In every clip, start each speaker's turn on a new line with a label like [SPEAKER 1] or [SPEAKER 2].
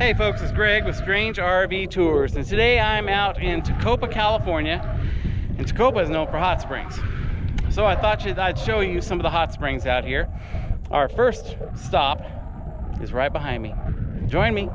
[SPEAKER 1] Hey folks, it's Greg with Strange RV Tours, and today I'm out in Tecopa, California, and Tecopa is known for hot springs. So I thought I'd show you some of the hot springs out here. Our first stop is right behind me. Join me.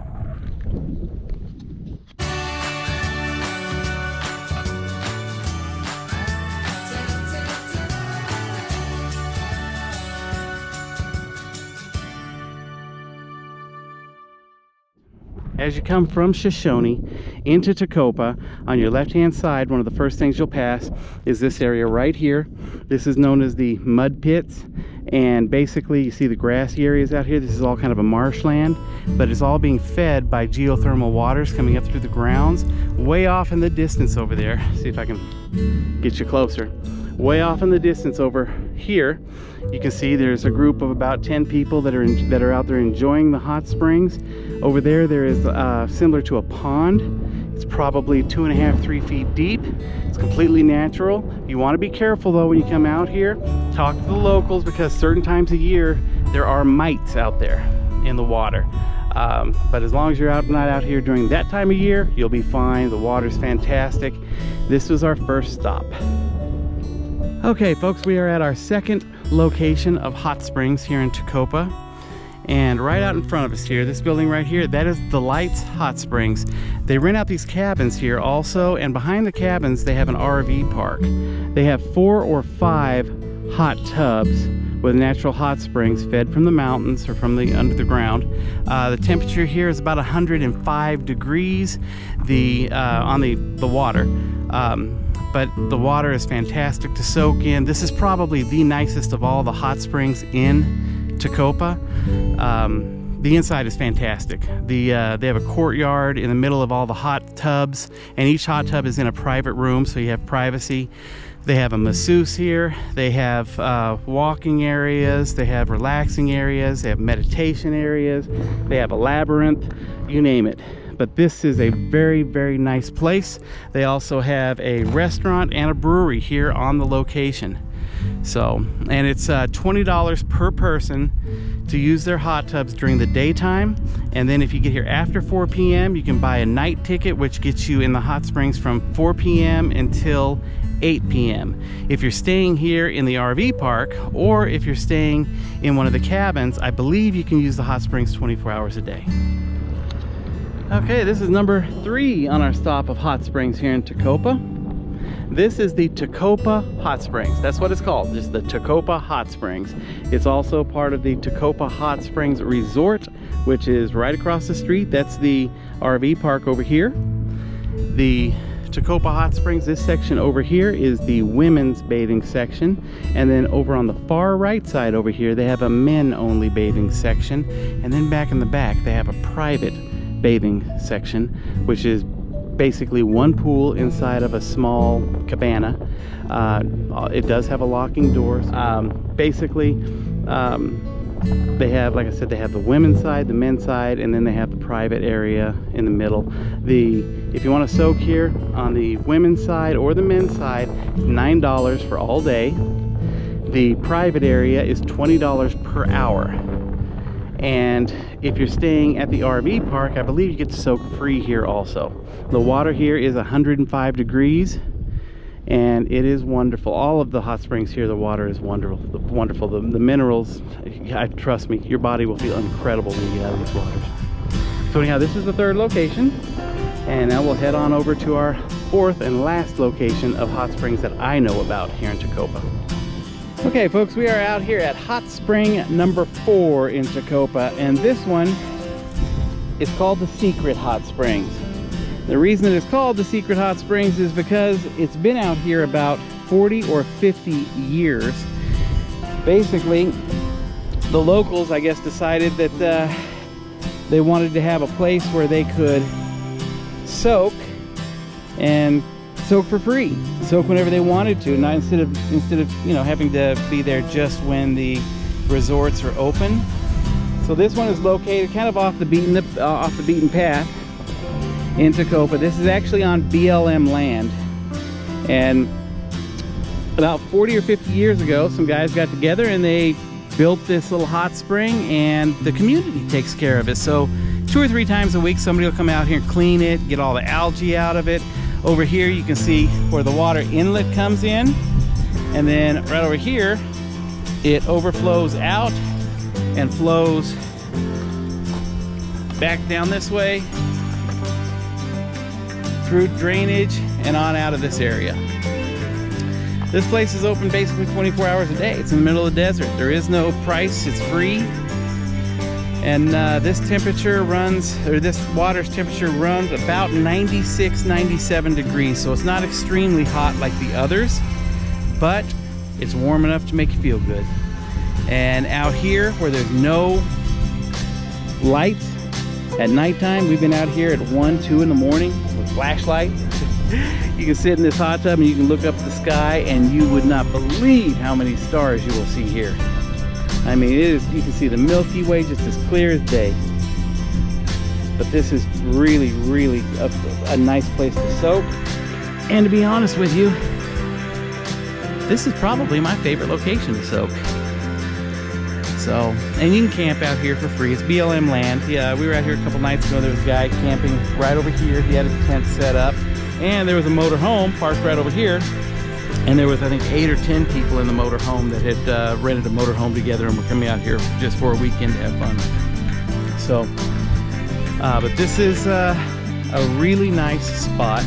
[SPEAKER 1] As you come from Shoshone into Tecopa, on your left-hand side, one of the first things you'll pass is this area right here. This is known as the mud pits, and basically you see the grassy areas out here. This is all kind of a marshland, but it's all being fed by geothermal waters coming up through the grounds. Way off in the distance over there, see if I can get you closer. Way off in the distance over here, you can see there's a group of about 10 people that are out there enjoying the hot springs. Over there, there is similar to a pond. It's probably 2.5 to 3 feet deep. It's completely natural. You want to be careful though when you come out here. Talk to the locals, because certain times of year there are mites out there in the water. But as long as you're not out here during that time of year, you'll be fine. The water's fantastic. This was our first stop. Okay folks, we are at our second location of hot springs here in Tecopa, and right out in front of us here, this building right here, that is the Lights Hot Springs. They rent out these cabins here also, and behind the cabins they have an RV park. They have 4 or 5 hot tubs with natural hot springs fed from the mountains or from the under the ground. The temperature here is about 105 degrees on the water. But the water is fantastic to soak in. This is probably the nicest of all the hot springs in Tecopa. The inside is fantastic. They have a courtyard in the middle of all the hot tubs, and each hot tub is in a private room, so you have privacy. They have a masseuse here. They have walking areas. They have relaxing areas. They have meditation areas. They have a labyrinth, you name it. But this is a very, very nice place. They also have a restaurant and a brewery here on the location. So, and it's $20 per person to use their hot tubs during the daytime. And then if you get here after 4 p.m., you can buy a night ticket, which gets you in the hot springs from 4 p.m. until 8 p.m. If you're staying here in the RV park, or if you're staying in one of the cabins, I believe you can use the hot springs 24 hours a day. Okay, this is number 3 on our stop of hot springs here in Tecopa. This is the Tecopa Hot Springs. That's what it's called, just the Tecopa Hot Springs. It's also part of the Tecopa Hot Springs Resort, which is right across the street. That's the RV park over here. The Tecopa Hot Springs, this section over here is the women's bathing section, and then over on the far right side over here they have a men-only bathing section, and then back in the back they have a private bathing section, which is basically one pool inside of a small cabana. It does have a locking door. Basically, they have, like I said, they have the women's side, the men's side, and then they have the private area in the middle. If you want to soak here on the women's side or the men's side, $9 for all day. The private area is $20 per hour. And if you're staying at the RV park, I believe you get to soak free here also. The water here is 105 degrees, and it is wonderful. All of the hot springs here, the water is wonderful. The minerals, trust me, your body will feel incredible when you get out of these waters. So anyhow, this is the 3rd location, and now we'll head on over to our 4th and last location of hot springs that I know about here in Tecopa. Okay folks, we are out here at hot spring number 4 in Tecopa, and this one is called the Secret Hot Springs. The reason it is called the Secret Hot Springs is because it's been out here about 40 or 50 years. Basically, the locals, I guess, decided that they wanted to have a place where they could soak for free, soak whenever they wanted to, not instead of having to be there just when the resorts are open. So this one is located kind of off the beaten path in Tecopa. This is actually on BLM land, and about 40 or 50 years ago some guys got together and they built this little hot spring, and the community takes care of it. So 2 or 3 times a week, somebody will come out here and clean it, get all the algae out of it. Over here, you can see where the water inlet comes in. And then right over here, it overflows out and flows back down this way through drainage and on out of this area. This place is open basically 24 hours a day. It's in the middle of the desert. There is no price, it's free. And this water's temperature runs about 96, 97 degrees. So it's not extremely hot like the others, but it's warm enough to make you feel good. And out here where there's no lights at nighttime, we've been out here at 1, 2 in the morning with flashlights. You can sit in this hot tub and you can look up at the sky and you would not believe how many stars you will see here. I mean, you can see the Milky Way just as clear as day. But this is really, really a nice place to soak. And to be honest with you, this is probably my favorite location to soak. So, and you can camp out here for free. It's BLM land. Yeah, we were out here a couple nights ago. There was a guy camping right over here. He had his tent set up. And there was a motor home parked right over here. And there was, I think, 8 or 10 people in the motor home that had rented a motor home together and were coming out here just for a weekend to have fun. So, but this is a really nice spot.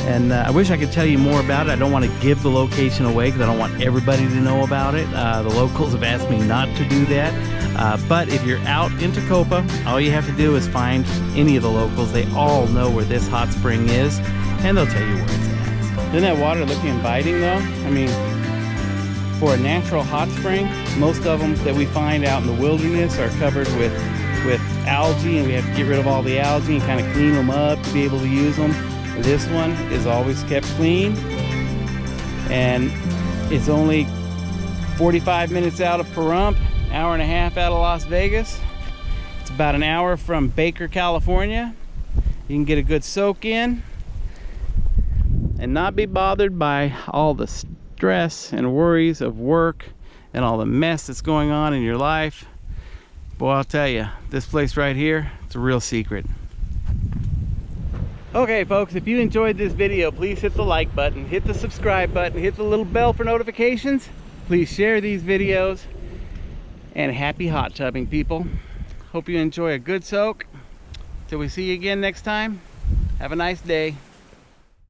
[SPEAKER 1] And I wish I could tell you more about it. I don't want to give the location away because I don't want everybody to know about it. The locals have asked me not to do that. But if you're out in Tecopa, all you have to do is find any of the locals. They all know where this hot spring is, and they'll tell you where it's at. Isn't that water looking inviting though? I mean, for a natural hot spring, most of them that we find out in the wilderness are covered with algae, and we have to get rid of all the algae and kind of clean them up to be able to use them. This one is always kept clean, and it's only 45 minutes out of Pahrump, hour and a half out of Las Vegas. It's about an hour from Baker, California. You can get a good soak in and not be bothered by all the stress and worries of work and all the mess that's going on in your life. Boy, I'll tell you, this place right here, it's a real secret. Okay folks, if you enjoyed this video, please hit the like button, hit the subscribe button, hit the little bell for notifications. Please share these videos, and happy hot tubbing, people. Hope you enjoy a good soak. Till we see you again next time, have a nice day.